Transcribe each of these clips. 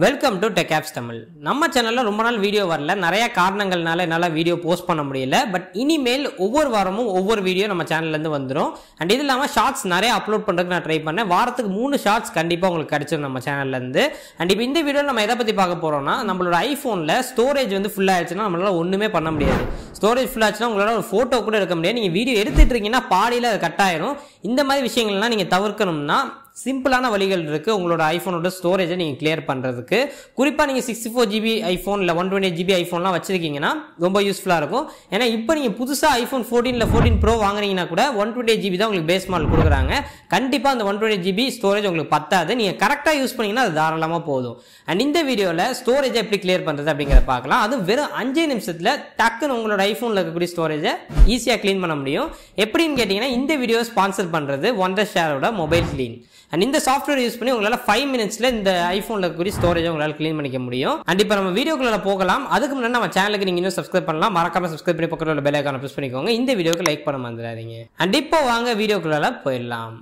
Welcome to TechApps Tamil. நம்ம சேனல்ல ரொம்ப நாள் வீடியோ வரல, நிறைய காரணங்கள்னால என்னால வீடியோ போஸ்ட் பண்ண முடியல. பட் இனிமேல் ஒவ்வொரு வாரமும் ஒவ்வொரு வீடியோ நம்ம சேனல்ல இருந்து வந்துரும். அண்ட் இது இல்லாம ஷார்ட்ஸ் நிறைய அப்லோட் பண்றதுக்கு நான் ட்ரை பண்ணேன். வாரத்துக்கு 3 ஷார்ட்ஸ் கண்டிப்பா உங்களுக்கு கிடைச்சிரும் நம்ம சேனல்ல இருந்து. அண்ட் இப்போ இந்த வீடியோல நம்ம எதை பத்தி பார்க்க போறோம்னா, நம்மளோட ஐபோன்ல ஸ்டோரேஜ் வந்து ஃபுல் ஆயிடுச்சுன்னா நம்மளால ஒண்ணுமே பண்ண முடியாது. ஸ்டோரேஜ் ஃபுல் ஆச்சுன்னா உங்களால ஒரு போட்டோ கூட எடுக்க முடியாது. நீங்க வீடியோ எடுத்துட்டு இருக்கீங்கன்னா பாதியில அது கட் ஆயிரும். இந்த மாதிரி விஷயங்கள்லாம் நீங்க தவிர்க்கணும்னா சிம்பிளான வழிகள் இருக்கு உங்களோட ஐபோனோட ஸ்டோரேஜை நீங்க கிளியர் பண்றதுக்கு. குறிப்பா நீங்க 64GB ஐபோன் இல்ல 128GB ஐபோன்லாம் வச்சிருக்கீங்கன்னா ரொம்ப யூஸ்ஃபுல்லா இருக்கும். ஏன்னா இப்போ நீங்க புதுசா ஐபோன் 14 இல்ல 14 Pro வாங்குறீங்கன்னா கூட 128GB தான் உங்களுக்கு பேஸ் மாடல் கொடுக்குறாங்க. கண்டிப்பா அந்த 128GB ஸ்டோரேஜ் உங்களுக்கு பத்தாது. நீங்க கரெக்டா யூஸ் பண்ணீங்கன்னா அது தாராளமா போதும். அண்ட் இந்த வீடியோல ஸ்டோரேஜை எப்படி கிளியர் பண்றது அப்படிங்கறத பார்க்கலாம். அது வெறும் 5 நிமிஷத்துல டக்குன்னு உங்களோட ஐபோன்ல இருக்கக்கூடிய ஸ்டோரேஜை ஈஸியா கிளீன் பண்ண முடியும். எப்படின்னு கேட்டீங்கன்னா, இந்த வீடியோ ஸ்பான்சர் பண்றது Wondershareோட மொபைல் கிளீன். அண்ட் இந்த சாஃப்ட்வேர் யூஸ் பண்ணி உங்களால 5 மினிட்ஸ்ல இந்த ஐபோன்ல இருக்கக்கூடிய ஸ்டோரேஜ் உங்களால கிளீன் பண்ணிக்க முடியும். அண்ட் இப்போ நம்ம வீடியோக்குள்ள போகலாம். அதுக்கு முன்னாடி நம்ம சேனலுக்கு நீங்க இன்னும் சப்ஸ்கிரைப் பண்ணலாம். மறக்காம சப்ஸ்கிரைப் பண்ணி பக்கத்துல உள்ள பெல் ஐகானை பிரஸ் பண்ணிக்கோங்க. இந்த வீடியோக்கு லைக் பண்ண மறந்துடாதீங்க. அண்ட் இப்போ வாங்க வீடியோக்குள்ள போயிடலாம்.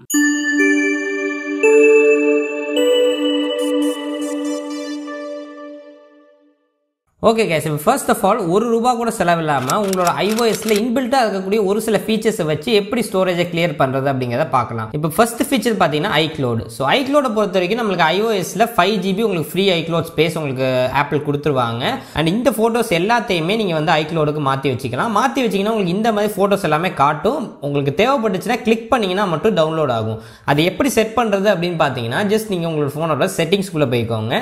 ஓகே கைஸ், இப்போ ஃபர்ஸ்ட் ஆஃப் ஆல் ₹1 கூட செலவில்லாமல் உங்களோட iOSல இன்பில்ட்டாக இருக்கக்கூடிய ஒரு சில ஃபீச்சர்ஸை வச்சு எப்படி ஸ்டோரேஜை கிளியர் பண்ணுறது அப்படிங்கிறத பார்க்கலாம். இப்போ ஃபர்ஸ்ட் ஃபீச்சர் பார்த்தீங்கன்னா iCloud. ஸோ iCloud பொறுத்த வரைக்கும் நம்மளுக்கு iOSல 5GB உங்களுக்கு ஃப்ரீ iCloud ஸ்பேஸ் உங்களுக்கு ஆப்பிள் கொடுத்துருவாங்க. அண்ட் இந்த ஃபோட்டோஸ் எல்லாத்தையுமே நீங்கள் வந்து iCloudக்கு மாற்றி வச்சுக்கலாம். மாற்றி வச்சிங்கன்னா உங்களுக்கு இந்த மாதிரி ஃபோட்டோஸ் எல்லாமே காட்டும். உங்களுக்கு தேவைப்பட்டுச்சுன்னா கிளிக் பண்ணிங்கன்னா மட்டும் டவுன்லோட் ஆகும். அது எப்படி செட் பண்ணுறது அப்படின்னு பார்த்தீங்கன்னா, ஜஸ்ட் நீங்கள் உங்களோட ஃபோனோட செட்டிங்ஸ்குள்ளே போய்க்கோங்க.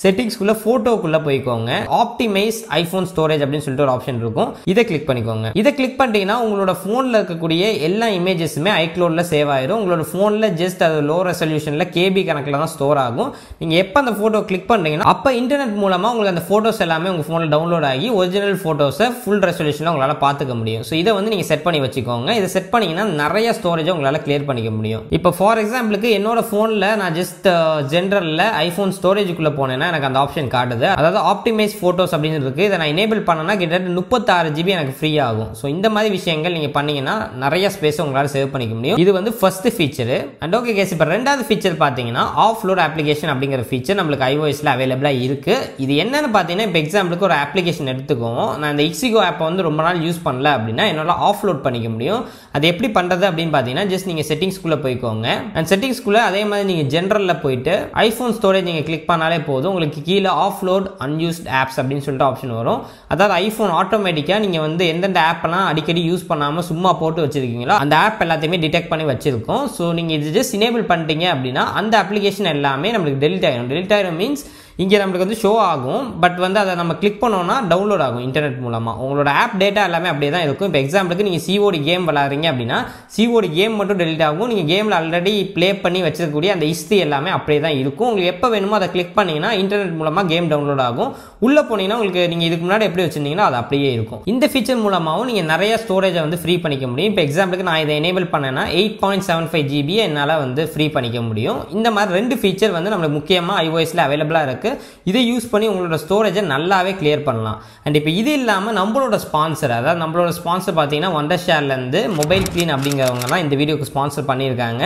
செட்டிங்ஸ்குள்ள போட்டோக்குள்ள போய்க்கோங்க. ஆப்டிமைஸ் ஐபோன் ஸ்டோரேஜ் அப்படின்னு சொல்லிட்டு ஒரு ஆப்ஷன் இருக்கும். இதை கிளிக் பண்ணிக்கோங்க. இதை கிளிக் பண்ணிட்டீங்கன்னா உங்களோட போன்ல இருக்கக்கூடிய எல்லா இமேஜஸுமே iCloudல சேவ் ஆயிரும். உங்களோட போன்ல ஜஸ்ட் அது லோ ரெசல்யூஷன்ல KB கணக்கில் தான் ஸ்டோர் ஆகும். நீங்க எப்ப அந்த போட்டோ கிளிக் பண்றீங்கன்னா அப்ப இன்டர்நெட் மூலமா உங்களுக்கு அந்த போட்டோஸ் எல்லாமே உங்க போன்ல டவுன்லோட் ஆகி ஒரிஜினல் போட்டோஸை ஃபுல் ரெசல்யூஷன்ல உங்களால பாத்துக்க முடியும். ஸோ இதை வந்து நீங்க செட் பண்ணி வச்சுக்கோங்க. இதை செட் பண்ணீங்கன்னா நிறைய ஸ்டோரேஜ் உங்களால கிளியர் பண்ணிக்க முடியும். இப்போ ஃபார் எக்ஸாம்பிளுக்கு என்னோட போன்ல நான் ஜஸ்ட் ஜென்ரல்ல ஐபோன் ஸ்டோரேஜுக்குள்ள போனேன். எனக்கு அந்த ஆப்ஷன் காட்டுது. அதாவது ஆப்டிமைஸ் போட்டோஸ் அப்படின்னு இருக்கு. இதை நான் எனேபிள் பண்ணனா கிட்டத்தட்ட 36GB எனக்கு ஃப்ரீ ஆகும். ஸோ இந்த மாதிரி விஷயங்கள் நீங்க பண்ணீங்கன்னா நிறைய ஸ்பேஸ் உங்களால சேவ் பண்ணிக்க முடியும். இது வந்து first feature. And okay guys, இப்போ ரெண்டாவது ஃபீச்சர் பார்த்தீங்கன்னா ஆஃப்லோட் அப்ளிகேஷன் அப்படிங்கிற ஃபீச்சர் நம்மளுக்கு iOSல அவைலபிளா இருக்கு. இது என்னன்னு பார்த்தீங்கன்னா, இப்போ எக்ஸாம்பிளுக்கு ஒரு அப்ளிகேஷன் எடுத்துக்கோம். நான் இந்த Ixigo ஆப்பை வந்து ரொம்ப நாள் யூஸ் பண்ணல அப்படின்னா என்னால ஆஃப்லோட் பண்ணிக்க முடியும். அது எப்படி பண்றது அப்படின்னு பார்த்தீங்கன்னா, ஜஸ்ட் நீங்க செட்டிங்ஸ்குள்ள போய்க்கோங்க. அண்ட் செட்டிங்ஸ்குள்ள அதே மாதிரி நீங்க ஜெனரல்ல போயிட்டு ஐபோன் ஸ்டோரேஜ் நீங்க கிளிக் பண்ணாலே போதும். உங்களுக்கு கீழே ஆஃப்லோட் அன்யூஸ்ட் ஆப்ஸ் அப்படின்னு சொல்லிட்டு ஆப்ஷன் வரும். அதாவது ஐபோன் ஆட்டோமேட்டிக்கா நீங்க வந்து எந்தெந்த ஆப்லாம் அடிக்கடி யூஸ் பண்ணாம சும்மா போட்டு வச்சிருக்கீங்களோ அந்த ஆப் எல்லாத்தையுமே டிடெக்ட் பண்ணி வச்சிருக்கோம். ஸோ நீங்க இது ஜஸ்ட் எனேபிள் பண்ணிட்டீங்க அப்படின்னா அந்த அப்ளிகேஷன் எல்லாமே நம்மளுக்கு டெலிட் ஆயிடும். டெலிட் ஆயிடும் மீன்ஸ் இங்கே நம்மளுக்கு வந்து ஷோ ஆகும். பட் வந்து அதை நம்ம கிளிக் பண்ணோம்னா டவுன்லோட் ஆகும் இன்டர்நெட் மூலமா. உங்களோட ஆப் டேட்டா எல்லாமே அப்படியே தான் இருக்கும். இப்போ எக்ஸாம்பிளுக்கு நீங்க COD கேம் விளையாடுறீங்க அப்படின்னா COD கேம் மட்டும் டெலிட் ஆகும். நீங்க கேம்ல ஆல்ரெடி ப்ளே பண்ணி வச்சிருக்கக்கூடிய அந்த ஹிஸ்ட்ரி எல்லாமே அப்படியே தான் இருக்கும். உங்களுக்கு எப்போ வேணுமோ அதை கிளிக் பண்ணீங்கன்னா இன்டர்நெட் மூலமா கேம் டவுன்லோட் ஆகும். உள்ள போனீங்கன்னா உங்களுக்கு நீங்க இதுக்கு முன்னாடி எப்படி வச்சிருந்தீங்கன்னா அது அப்படியே இருக்கும். இந்த ஃபீச்சர் மூலமாவும் நீங்க நிறைய ஸ்டோரேஜை வந்து ஃப்ரீ பண்ணிக்க முடியும். இப்போ எக்ஸாம்பிளுக்கு நான் இதை எனேபிள் பண்ணேன்னா 8.75GB என்னால் வந்து ஃப்ரீ பண்ணிக்க முடியும். இந்த மாதிரி 2 ஃபீச்சர் வந்து நம்மளுக்கு முக்கியமாக iOSல அவைலபிளா இருக்கு. இதை யூஸ் பண்ணி உங்களோட ஸ்டோரேஜை நல்லாவே கிளியர் பண்ணலாம். அண்ட் இப்போ இது இல்லாமல் நம்மளோட ஸ்பான்சர், அதாவது நம்மளோட ஸ்பான்சர் பார்த்தீங்கன்னா Wondershareலேருந்து மொபைல் கிளீன் அப்படிங்கிறவங்க தான் இந்த வீடியோக்கு ஸ்பான்சர் பண்ணியிருக்காங்க.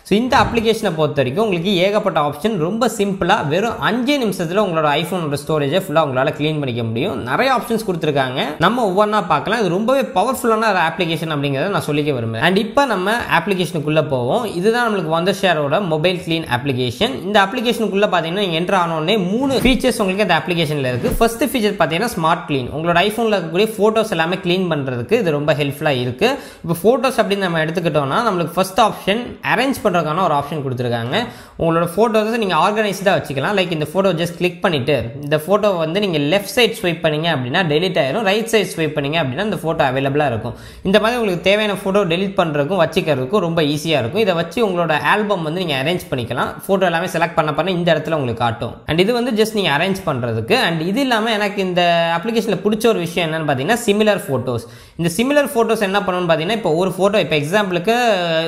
ஸோ இந்த அப்ளிகேஷனை பொறுத்த வரைக்கும் உங்களுக்கு ஏகப்பட்ட ஆப்ஷன் ரொம்ப சிம்பிளாக வெறும் 5 நிமிஷத்தில் உங்களோட ஐஃபோனோட ஸ்டோரேஜை ஃபுல்லாக உங்களால் கிளீன் பண்ணிக்க முடியும். நிறைய ஆப்ஷன்ஸ் கொடுத்துருக்காங்க. நம்ம ஒவ்வொன்றா பார்க்கலாம். இது ரொம்பவே பவர்ஃபுல்லான ஒரு அப்ளிகேஷன் அப்படிங்கிறத நான் சொல்லிக்க விரும்புகிறேன். அண்ட் இப்போ நம்ம அப்ளிகேஷனுக்குள்ளே போவோம். இதுதான் நம்மளுக்கு Wondershareோட மொபைல் கிளீன் அப்ளிகேஷன். இந்த அப்ளிகேஷனுக்குள்ளே பார்த்தீங்கன்னா நீங்கள் என்ட்ரு ஆனோடனே 3 ஃபீச்சர்ஸ் உங்களுக்கு இந்த அப்ளிகேஷனில் இருக்குது. ஃபர்ஸ்ட் ஃபீச்சர் பார்த்தீங்கன்னா ஸ்மார்ட் கிளீன். உங்களோட ஐஃபோனில் இருக்கக்கூடிய ஃபோட்டோஸ் எல்லாமே கிளீன் பண்ணுறதுக்கு இது ரொம்ப ஹெல்ப்ஃபுல்லாக இருக்குது. இப்போ ஃபோட்டோஸ் அப்படின்னு நம்ம எடுத்துக்கிட்டோம்னா நம்மளுக்கு ஃபர்ஸ்ட் ஆப்ஷன் அரேஞ்ச் பண்ணுறதுக்கான ஒரு ஆப்ஷன் கொடுத்துருக்காங்க. உங்களோட ஃபோட்டோஸை நீங்கள் ஆர்கனைஸ்டாக வச்சுக்கலாம். லைக் இந்த ஃபோட்டோ ஜஸ்ட் கிளிக் பண்ணிட்டு இந்த ஃபோட்டோ வந்து நீங்கள் லெஃப்ட் சைட் ஸ்வைப் பண்ணீங்க அப்படின்னா டெலிட் ஆயிரும். ரைட் சைட் ஸ்வைப் பண்ணீங்க அப்படின்னா இந்த ஃபோட்டோ அவைலபிளாக இருக்கும். இந்த மாதிரி உங்களுக்கு தேவையான ஃபோட்டோ டெலிட் பண்ணுறதுக்கும் வச்சுக்கிறதுக்கும் ரொம்ப ஈஸியாக இருக்கும். இதை வச்சு உங்களோட ஆல்பம் வந்து நீங்கள் அரேஞ்ச் பண்ணிக்கலாம். ஃபோட்டோ எல்லாமே செலக்ட் பண்ண இந்த இடத்துல உங்களுக்கு காட்டும். அண்ட் இது வந்து ஜஸ்ட் நீங்கள் அரேஞ்ச் பண்ணுறதுக்கு. அண்ட் இது இல்லாமல் எனக்கு இந்த அப்ளிகேஷனில் பிடிச்ச ஒரு விஷயம் என்னன்னு பார்த்தீங்கன்னா சிமிலர் ஃபோட்டோஸ். இந்த சிமிலர் ஃபோட்டோஸ் என்ன பண்ணணும்னு பார்த்தீங்கன்னா, இப்போ ஒரு ஃபோட்டோ, இப்போ எக்ஸாம்பிளுக்கு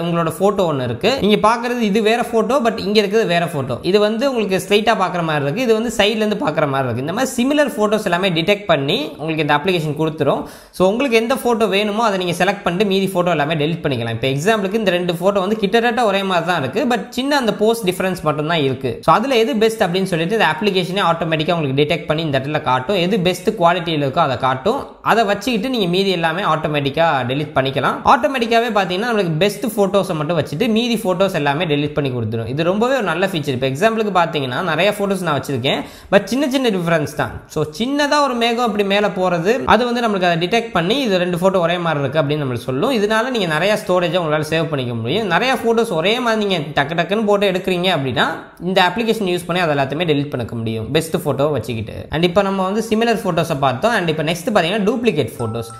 உங்களோட ஃபோட்டோ ஒன்று இருக்குது. நீங்கள் பார்க்குறது இது வேற ஃபோட்டோ, பட் இங்கே இருக்குது வேற ஃபோட்டோ. இது வந்து உங்களுக்கு ஸ்ட்ரைட்டாக பார்க்குற மாதிரி இருக்குது, இது வந்து சைட்லேருந்து பார்க்குற மாதிரி இருக்குது. இந்த மாதிரி சிமிலர் ஃபோட்டோஸ் எல்லாமே டிடெக்ட் பண்ணி உங்களுக்கு இந்த அப்ளிகேஷன் கொடுத்துரும். ஸோ உங்களுக்கு எந்த ஃபோட்டோ வேணுமோ அதை நீங்கள் செலக்ட் பண்ணிட்டு மீதி ஃபோட்டோ எல்லாமே டெலிட் பண்ணிக்கலாம். இப்போ எக்ஸாம்பிளுக்கு இந்த 2 ஃபோட்டோ வந்து கிட்டத்தட்ட ஒரே மாதிரி தான் இருக்குது, பட் சின்ன அந்த போஸ்ட் டிஃபரன்ஸ் மட்டும் தான் இருக்குது. ஸோ அதில் எது பெஸ்ட் அப்படின்னு சொல்லிட்டு இந்த அப்ளிகேஷனே ஆட்டோமேட்டிக்காக உங்களுக்கு டிடெக்ட் பண்ணி இந்த இடத்துல காட்டும், எது பெஸ்ட் குவாலிட்டியில் இருக்கோ அதை காட்டும். அதை வச்சுக்கிட்டு நீங்கள் மீதி எல்லாமே ஆட்டோமேட்டிக்காக டெலிட் பண்ணிக்கலாம். ஆட்டோமேட்டிக்காகவே பார்த்தீங்கன்னா நம்மளுக்கு பெஸ்ட் ஃபோட்டோஸை மட்டும் வச்சுட்டு மீதி ஃபோட்டோஸ் எல்லாமே டெலிட் பண்ணி கொடுத்துரும். இது ரொம்பவே ஒரு நல்ல ஃபீச்சர். இப்போ எக்ஸாம்பிளுக்கு பார்த்தீங்கன்னா நிறைய ஃபோட்டோஸ் நான் வச்சிருக்கேன், பட் சின்ன சின்ன டிஃபரன்ஸ் தான். ஸோ சின்னதாக ஒரு மேகம் அப்படி மேலே போகிறது அது வந்து நம்மளுக்கு அதை டிடெக்ட் பண்ணி இது 2 ஃபோட்டோ ஒரே மாதிரி இருக்குது அப்படின்னு நம்மளுக்கு சொல்லும். இதனால நீங்கள் நிறைய ஸ்டோரேஜை உங்களால் சேவ் பண்ணிக்க முடியும். நிறைய ஃபோட்டோஸ் ஒரே மாதிரி நீங்கள் டக்குன்னு போட்டு எடுக்கிறீங்க அப்படின்னா இந்த அப்ளிகேஷன் யூஸ் பண்ணி அதை எல்லாத்தையுமே டெலிட் பண்ணிக்க முடியும் பெஸ்ட் ஃபோட்டோ வச்சுக்கிட்டு. அண்ட் இப்போ நம்ம வந்து சிமிலர் ஃபோட்டோஸை பார்த்தோம். அண்ட் இப்போ நெக்ஸ்ட் பார்த்தீங்கன்னா டூப்ளிகேட் ஃபோட்டோஸ்.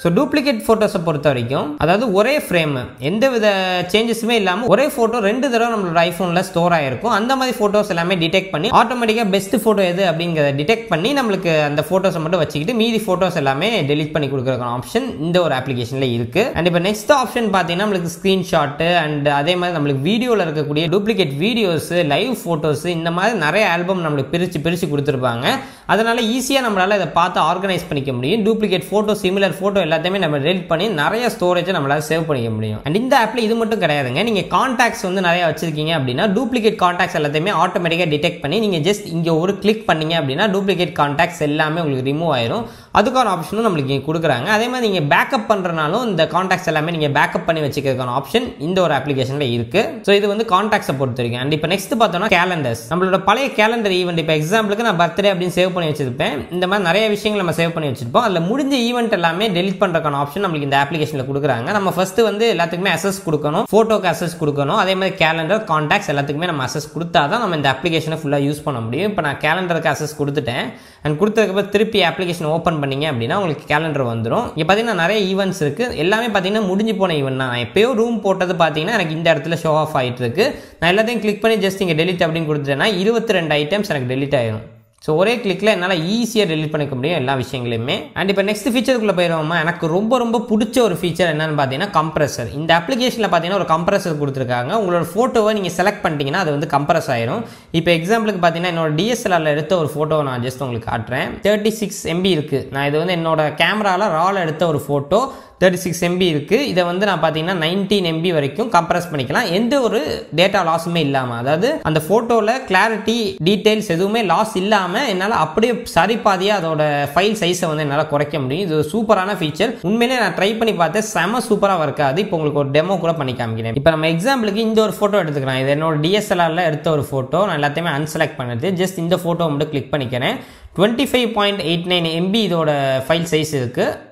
ஸோ டூப்ளிகேட் ஃபோட்டோஸை பொறுத்த வரைக்கும் அதாவது ஒரே ஃப்ரேம் எந்த வித சேஞ்சஸுமே இல்லாமல் ஒரே ஃபோட்டோ 2 தடவை நம்மளோட ஐஃபோனில் ஸ்டோர் ஆகிருக்கும். அந்த மாதிரி ஃபோட்டோஸ் எல்லாமே டிடெக்ட் பண்ணி ஆட்டோமேட்டிக்காக பெஸ்ட் ஃபோட்டோ எது அப்படிங்கிறத டிடெக்ட் பண்ணி நம்மளுக்கு அந்த ஃபோட்டோஸை மட்டும் வச்சுக்கிட்டு மீதி ஃபோட்டோஸ் எல்லாமே டெலிட் பண்ணி கொடுக்குறதுக்கான ஆப்ஷன் இந்த ஒரு அப்ளிகேஷனில் இருக்குது. அண்ட் இப்போ நெக்ஸ்ட் ஆப்ஷன் பார்த்தீங்கன்னா நம்மளுக்கு ஸ்க்ரீன்ஷாட்டு அண்ட் அதே மாதிரி நம்மளுக்கு வீடியோவில் இருக்கக்கூடிய டூப்ளிகேட் வீடியோஸ், லைவ் ஃபோட்டோஸ், இந்த மாதிரி நிறைய ஆல்பம் நம்மளுக்கு பிரித்து கொடுத்துருப்பாங்க. அதனால ஈஸியாக நம்மளால் இதை பார்த்து ஆர்கனைஸ் பண்ணிக்க முடியும். டூப்ளிகேட் ஃபோட்டோ, சிமிலர் ஃபோட்டோ எல்லாத்தையுமே நம்ம டெலிட் பண்ணி நிறைய ஸ்டோரேஜை நம்மளால சேவ் பண்ணிக்க முடியும். அண்ட் இந்த ஆப்ல இது மட்டும் கிடையாதுங்க. நீங்க கான்டாக்ட்ஸ் வந்து நிறைய வச்சிருக்கீங்க அப்படின்னா டூப்ளிகேட் கான்டாக்ட்ஸ் எல்லாத்தையுமே ஆட்டோமேட்டிக்கா டிடெக்ட் பண்ணி நீங்க ஜஸ்ட் இங்க ஒரு கிளிக் பண்ணீங்க அப்படின்னா டூப்ளிகேட் கான்டாக்ட்ஸ் எல்லாமே உங்களுக்கு ரிமூவ் ஆயிரும். அதுக்கான ஆப்ஷனும் நம்மளுக்கு கொடுக்குறாங்க. அதே மாதிரி நீங்க பேக்கப் பண்றனாலும் இந்த கான்டாக்ட்ஸ் எல்லாமே நீங்க பேக்கப் பண்ணி வச்சுக்கிறதுக்கான ஆப்ஷன் இந்த ஒரு அப்ளிகேஷன்ல இருக்கு. ஸோ இது வந்து கான்டாக்ட்ஸை பொறுத்த வரைக்கும். அண்ட் இப்போ நெக்ஸ்ட் பார்த்தோம்னா கேலண்டர்ஸ். நம்மளோட பழைய கேலண்டர் ஈவெண்ட் இப்போ எக்ஸாம்பிளுக்கு நான் பர்த்டே அப்படின்னு சேவ் பண்ணி வச்சிருப்பேன். இந்த மாதிரி நிறைய விஷயங்கள் நம்ம சேவ் பண்ணி வச்சிருப்போம். அதில் முடிஞ்ச ஈவெண்ட் எல்லாமே டெலிட் பண்றதுக்கான ஆப்ஷன் நம்மளுக்கு இந்த அப்ளிகேஷன்ல கொடுக்குறாங்க. நம்ம ஃபர்ஸ்ட் வந்து எல்லாத்துக்குமே அசஸ் கொடுக்கணும், போட்டோக்கு அசஸ் கொடுக்கணும், அதே மாதிரி கேலண்டர், கான்டாக்ட்ஸ் எல்லாத்துக்குமே நம்ம அசஸ் கொடுத்தா தான் நம்ம இந்த அப்ளிகேஷனை ஃபுல்லாக யூஸ் பண்ண முடியும். இப்போ நான் கேலண்டருக்கு அசஸ் கொடுத்துட்டேன். அண்ட் கொடுத்ததுக்கப்புறம் திருப்பி அப்ளிகேஷன் ஓப்பன் பண்ணீங்க அப்படின்னா உங்களுக்கு கேலண்டர் வந்துடும். இங்கே பார்த்தீங்கன்னா நிறைய ஈவெண்ட்ஸ் இருக்கு. எல்லாமே பார்த்தீங்கன்னா முடிஞ்சு போன ஈவெண்ட் தான். நான் எப்பயோ ரூம் போட்டது பார்த்தீங்கன்னா எனக்கு இந்த இடத்துல ஷோ ஆஃப் ஆகிட்டு இருக்கு. நான் எல்லாத்தையும் கிளிக் பண்ணி ஜஸ்ட் இங்கே டெலிட் அப்படின்னு கொடுத்துட்டேன்னா 22 ஐட்டம்ஸ் எனக்கு டெலிட் ஆயிடும். ஸோ ஒரே கிளிக்கில் என்னால் ஈஸியாக டெலிட் பண்ணிக்க முடியும் எல்லா விஷயங்களையுமே. அண்ட் இப்போ நெக்ஸ்ட் ஃபீச்சருக்குள்ளே போயிடுவோமா. எனக்கு ரொம்ப பிடிச்ச ஒரு ஃபீச்சர் என்னன்னு பார்த்தீங்கன்னா கம்ப்ரஸர். இந்த அப்ளிகேஷனில் பார்த்தீங்கன்னா ஒரு கம்ப்ரஸர் கொடுத்துருக்காங்க. உங்களோட ஃபோட்டோவை நீங்கள் செலக்ட் பண்ணிட்டீங்கன்னா அது வந்து கம்ப்ரஸ் ஆயிரும். இப்போ எக்ஸாம்பிளுக்கு பார்த்தீங்கன்னா என்னோட DSLRல எடுத்த ஒரு ஃபோட்டோவை நான் ஜஸ்ட் உங்களுக்கு காட்டுறேன். 36 MB இருக்குது. நான் இது வந்து என்னோட கேமராவில் ராவில் எடுத்த ஒரு ஃபோட்டோ 36 MB இருக்குது. இதை வந்து நான் பார்த்தீங்கன்னா 19 MB வரைக்கும் கம்ப்ரஸ் பண்ணிக்கலாம், எந்த ஒரு டேட்டா லாஸுமே இல்லாமல். அதாவது அந்த ஃபோட்டோவில் கிளாரிட்டி, டீட்டெயில்ஸ் எதுவுமே லாஸ் இல்லாமல் என்னால் அப்படியே சரிபாதியாக அதோட ஃபைல் சைஸை வந்து என்னால் குறைக்க முடியும். இது ஒரு சூப்பரான ஃபீச்சர். உண்மையிலே நான் ட்ரை பண்ணி பார்த்தேன், செம சூப்பராக இருக்காது. இப்போ உங்களுக்கு ஒரு டெமோ கூட பண்ணி காமிக்கிறேன். இப்போ நம்ம எக்ஸாம்பிளுக்கு இந்த ஒரு ஃபோட்டோ எடுத்துக்கிறேன். இது என்னோட DSLRல எடுத்த ஒரு ஃபோட்டோ. நான் எல்லாத்தையுமே அன்செலக்ட் பண்ணுறது, ஜஸ்ட் இந்த ஃபோட்டோ மட்டும் கிளிக் பண்ணிக்கிறேன். 25.89 MB இதோட ஃபைல் சைஸ் இருக்குது.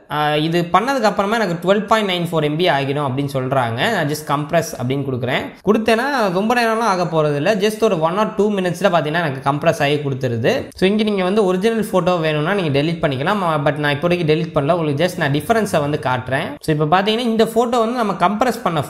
இது பண்ணதுக்கு அப்புறமா எனக்கு 12.94 MB ஆகிடும் அப்படின்னு சொல்றாங்க. நான் ஜஸ்ட் கம்ப்ரஸ் அப்படின்னு கொடுக்குறேன். கொடுத்தேன்னா ரொம்ப நேரம்லாம் ஆக போறது இல்லை, ஜஸ்ட் ஒரு 1 or 2 minutesல பார்த்தீங்கன்னா எனக்கு கம்ப்ரஸ் ஆகி கொடுத்துருது. ஸோ இங்கே நீங்கள் வந்து ஒரிஜினல் ஃபோட்டோ வேணும்னா நீங்கள் டெலிட் பண்ணிக்கலாம். பட் நான் இப்போதைக்கு டெலிட் பண்ணல, உங்களுக்கு ஜஸ்ட் நான் டிஃபரன்ஸை வந்து காட்டுறேன். ஸோ இப்போ பார்த்தீங்கன்னா இந்த ஃபோட்டோ வந்து நம்ம கம்ப்ரஸ் பண்ண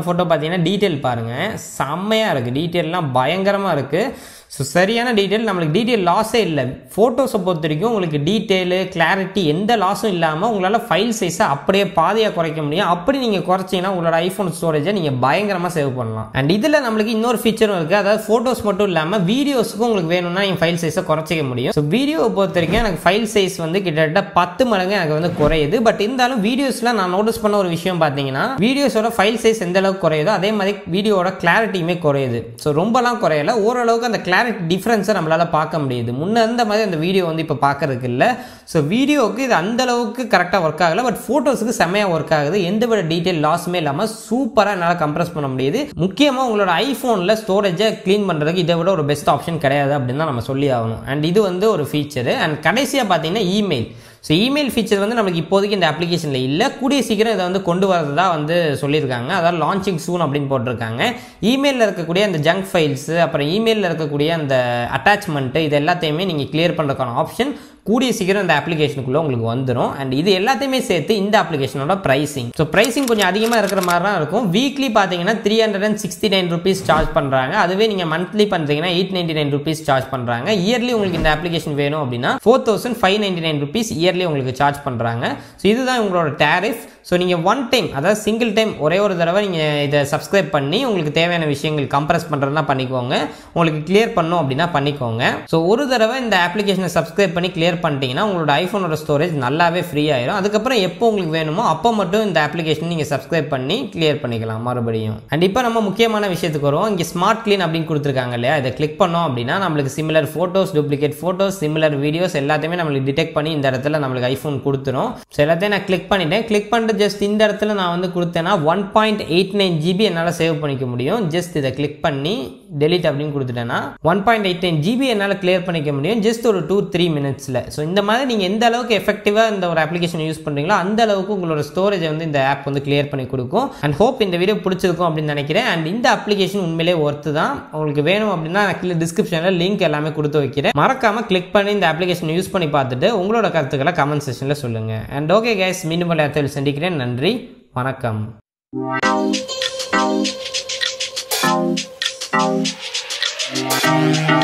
ஃபோட்டோ பார்த்தீங்கன்னா டீட்டெயில் பாருங்க, செம்மையாக இருக்குது. டீட்டெயில்லாம் பயங்கரமாக இருக்குது. ஸோ சரியான டீட்டெயில், நம்மளுக்கு டீட்டெயில் லாஸே இல்லை. ஃபோட்டோஸை பொறுத்த வரைக்கும் உங்களுக்கு டீட்டெயிலு, கிளாரிட்டி எந்த லாஸும் இல்லாமல் உங்களால் ஃபைல் சைஸை அப்படியே பாதியாக குறைக்க முடியும். அப்படி நீங்கள் குறைச்சிங்கன்னா உங்களோட ஐஃபோன் ஸ்டோரேஜை நீங்கள் பயங்கரமாக சேவ் பண்ணலாம். அண்ட் இதில் நம்மளுக்கு இன்னொரு ஃபீச்சரும் இருக்குது. அதாவது ஃபோட்டோஸ் மட்டும் இல்லாமல் வீடியோஸுக்கும் உங்களுக்கு வேணும்னா நீங்கள் ஃபைல் சைஸை குறைச்சிக்க முடியும். ஸோ வீடியோவை பொறுத்த வரைக்கும் எனக்கு ஃபைல் சைஸ் வந்து கிட்டத்தட்ட 10 மடங்கு எனக்கு வந்து குறையுது. பட் இருந்தாலும் வீடியோஸில் நான் நோட்டீஸ் பண்ண ஒரு விஷயம் பார்த்தீங்கன்னா வீடியோஸோட ஃபைல் சைஸ் எந்த அளவுக்கு குறையுதோ அதே மாதிரி வீடியோட கிளாரிட்டியுமே குறையுது. ஸோ ரொம்பலாம் குறையல, ஓரளவுக்கு அந்த கிளாரிட்டி டிஃபரன்ஸை நம்மளால பார்க்க முடியுது. முன்ன இருந்த மாதிரி அந்த வீடியோ வந்து இப்போ பார்க்கறதுக்கு இல்லை. ஸோ வீடியோவுக்கு இது அந்த அளவுக்கு கரெக்டாக ஒர்க் ஆகலை, பட் ஃபோட்டோஸுக்கு செம்மையாக ஒர்க் ஆகுது. எந்த வித டீட்டெயில் லாஸுமே இல்லாமல் சூப்பராக என்னால் கம்ப்ரஸ் பண்ண முடியுது. முக்கியமாக உங்களோட ஐஃபோனில் ஸ்டோரேஜை க்ளீன் பண்ணுறதுக்கு இதை விட ஒரு பெஸ்ட் ஆப்ஷன் கிடையாது அப்படின்னு தான் நம்ம சொல்லி ஆகணும். அண்ட் இது வந்து ஒரு ஃபீச்சரு. அண்ட் கடைசியாக பார்த்தீங்கன்னா இமெயில். ஸோ இமெயில் ஃபீச்சர் வந்து நமக்கு இப்போதைக்கு இந்த அப்ளிகேஷனில் இல்லை, கூடிய சீக்கிரம் இதை வந்து கொண்டு வரதா வந்து சொல்லியிருக்காங்க. அதாவது லான்ச்சிங் சூன் அப்படின்னு போட்டிருக்காங்க. இமெயிலில் இருக்கக்கூடிய அந்த ஜங்க் ஃபைல்ஸு, அப்புறம் இமெயிலில் இருக்கக்கூடிய அந்த அட்டாச்மெண்ட்டு, இது எல்லாத்தையுமே நீங்கள் கிளியர் பண்ணுறதுக்கான ஆப்ஷன் கூடிய சீக்கிரம் இந்த அப்ளிகேஷனுக்குள்ளே உங்களுக்கு வந்துடும். அண்ட் இது எல்லாத்தையுமே சேர்த்து இந்த அப்ளிகேஷனோட ப்ரைசிங், ஸோ ப்ரைசிங் கொஞ்சம் அதிகமாக இருக்கிற மாதிரி தான் இருக்கும். வீக்லி பார்த்தீங்கன்னா 369 rupees சார்ஜ் பண்ணுறாங்க. அதுவே நீங்கள் மந்த்லி பண்ணுறீங்கன்னா 899 rupees சார்ஜ் பண்ணுறாங்க. இயர்லி உங்களுக்கு இந்த அப்ளிகேஷன் வேணும் அப்படின்னா 4599 rupees இயர்லி உங்களுக்கு சார்ஜ் பண்ணுறாங்க. ஸோ இதுதான் உங்களோட டேரிஃப். ஸோ நீங்கள் ஒன் டைம், அதாவது சிங்கிள் டைம் ஒரே ஒரு தடவை நீங்கள் இதை சப்ஸ்கிரைப் பண்ணி உங்களுக்கு தேவையான விஷயங்கள் கம்ப்ரஸ் பண்ணுறதுனா பண்ணிக்கோங்க, உங்களுக்கு கிளியர் பண்ணும் அப்படின்னா பண்ணிக்கோங்க. ஸோ ஒரு தடவை இந்த அப்ளிகேஷனை சப்ஸ்கிரைப் பண்ணி கிளியர் கிளியர் பண்ணிட்டீங்கன்னா உங்களோட ஐஃபோனோட ஸ்டோரேஜ் நல்லாவே ஃப்ரீ ஆயிரும். அதுக்கப்புறம் எப்போ உங்களுக்கு வேணுமோ அப்போ மட்டும் இந்த அப்ளிகேஷன் நீங்கள் சப்ஸ்கிரைப் பண்ணி கிளியர் பண்ணிக்கலாம் மறுபடியும். அண்ட் இப்போ நம்ம முக்கியமான விஷயத்துக்கு வருவோம். இங்கே ஸ்மார்ட் க்ளீன் அப்படின்னு கொடுத்துருக்காங்க இல்லையா, இதை கிளிக் பண்ணோம் அப்படின்னா நம்மளுக்கு similar photos, duplicate photos, similar videos எல்லாத்தையுமே நம்மளுக்கு டிடெக்ட் பண்ணி இந்த இடத்துல நம்மளுக்கு ஐஃபோன் கொடுத்துரும். ஸோ எல்லாத்தையும் நான் கிளிக் பண்ணிட்டேன். கிளிக் பண்ணிட்டு ஜஸ்ட் இந்த இடத்துல நான் வந்து கொடுத்தேன்னா 1.89 GB என்னால் சேவ் பண்ணிக்க முடியும். ஜஸ்ட் இதை கிளிக் பண்ணி டெலிட் அப்படின்னு கொடுத்துட்டேன்னா 1.89 GB என்னால் கிளியர் பண்ணிக்க முடியும் ஜஸ்ட் ஒரு 2-3 மினிட்ஸில். ஸோ இந்த மாதிரி நீங்கள் எந்த அளவுக்கு எஃபெக்டிவாக இந்த ஒரு அப்ளிகேஷன் யூஸ் பண்ணுறீங்களோ அந்த அளவுக்கு உங்களோட ஸ்டோரேஜை வந்து இந்த ஆப் வந்து கிளியர் பண்ணி கொடுக்கும். அண்ட் ஹோப் இந்த வீடியோ பிடிச்சிருக்கும் அப்படின்னு நினைக்கிறேன். அண்ட் இந்த அப்ளிகேஷன் உண்மையிலே ஒர்த்து தான். உங்களுக்கு வேணும் அப்படின்னா நான் கீழே டிஸ்கிரிப்ஷனில் லிங்க் எல்லாமே கொடுத்து வைக்கிறேன். மறக்காமல் கிளிக் பண்ணி இந்த அப்ளிகேஷன் யூஸ் பண்ணி பார்த்துட்டு உங்களோட கருத்துக்களை கமெண்ட் செக்ஷனில் சொல்லுங்கள். அண்ட் ஓகே கைஸ், மீண்டும் பல இடத்தில் சந்திக்கிறேன். நன்றி, வணக்கம். Wow.